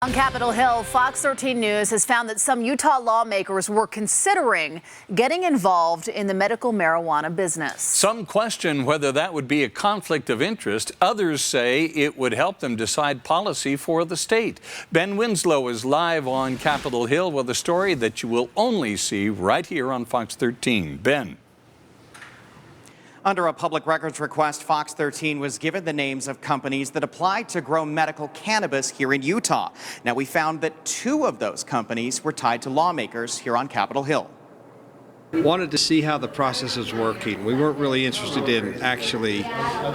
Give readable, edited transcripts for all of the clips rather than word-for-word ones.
On Capitol Hill, Fox 13 News has found that some Utah lawmakers were considering getting involved in the medical marijuana business. Some question whether that would be a conflict of interest. Others say it would help them decide policy for the state. Ben Winslow is live on Capitol Hill with a story that you will only see right here on Fox 13. Ben. Under a public records request, Fox 13 was given the names of companies that applied to grow medical cannabis here in Utah. Now, we found that 2 of those companies were tied to lawmakers here on Capitol Hill. Wanted to see how the process is working. We weren't really interested in actually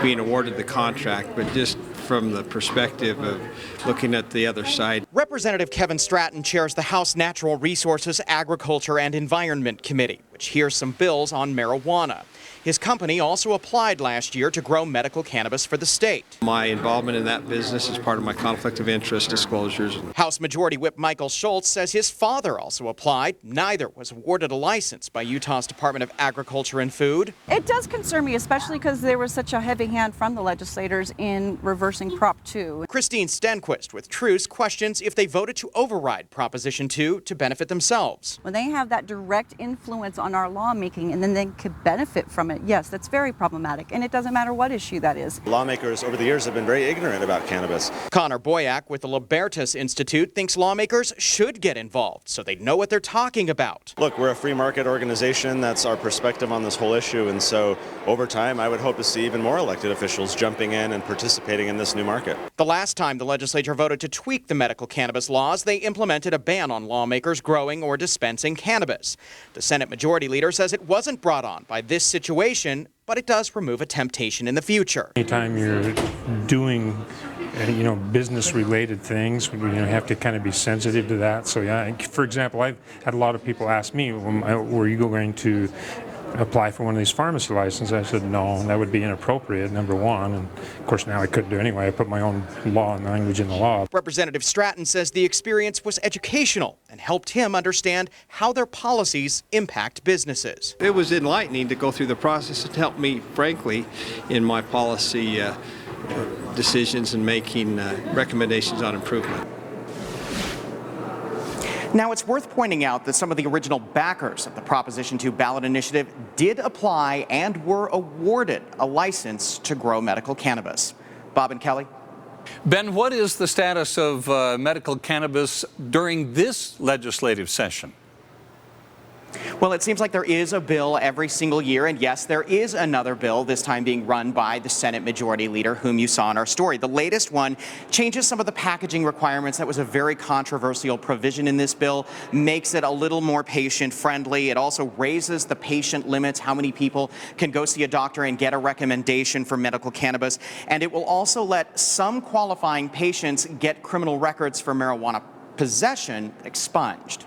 being awarded the contract, but just from the perspective of looking at the other side. Representative Kevin Stratton chairs the House Natural Resources, Agriculture, and Environment Committee, which hears some bills on marijuana. His company also applied last year to grow medical cannabis for the state. My involvement in that business is part of my conflict of interest disclosures. House Majority Whip Michael Schultz says his father also applied. Neither was awarded a license by Utah's Department of Agriculture and Food. It does concern me, especially because there was such a heavy hand from the legislators in reversing Prop 2. Christine Stenquist with Truce questions if they voted to override Proposition 2 to benefit themselves. When they have that direct influence on our lawmaking and then they could benefit from it, yes, that's very problematic, and it doesn't matter what issue that is. Lawmakers over the years have been very ignorant about cannabis. Connor Boyack with the Libertas Institute thinks lawmakers should get involved so they know what they're talking about. Look, we're a free market organization. That's our perspective on this whole issue, and so over time I would hope to see even more elected officials jumping in and participating in this new market. The last time the legislature voted to tweak the medical cannabis laws, they implemented a ban on lawmakers growing or dispensing cannabis. The Senate Majority Leader says it wasn't brought on by this situation, but it does remove a temptation in the future. Anytime you're doing, business-related things, you have to kind of be sensitive to that. So, yeah, for example, I've had a lot of people ask me, were you going to apply for one of these pharmacy licenses? I said, no, that would be inappropriate, number one. And, of course, now I couldn't do it anyway. I put my own law and language in the law. Representative Stratton says the experience was educational and helped him understand how their policies impact businesses. It was enlightening to go through the process. It helped me, frankly, in my policy decisions and making recommendations on improvement. Now, it's worth pointing out that some of the original backers of the Proposition 2 ballot initiative did apply and were awarded a license to grow medical cannabis. Bob and Kelly. Ben, what is the status of medical cannabis during this legislative session? Well, it seems like there is a bill every single year, and yes, there is another bill, this time being run by the Senate Majority Leader, whom you saw in our story. The latest one changes some of the packaging requirements. That was a very controversial provision in this bill, makes it a little more patient-friendly. It also raises the patient limits, how many people can go see a doctor and get a recommendation for medical cannabis, and it will also let some qualifying patients get criminal records for marijuana possession expunged.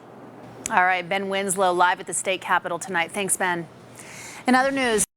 All right, Ben Winslow live at the state capitol tonight. Thanks, Ben. In other news,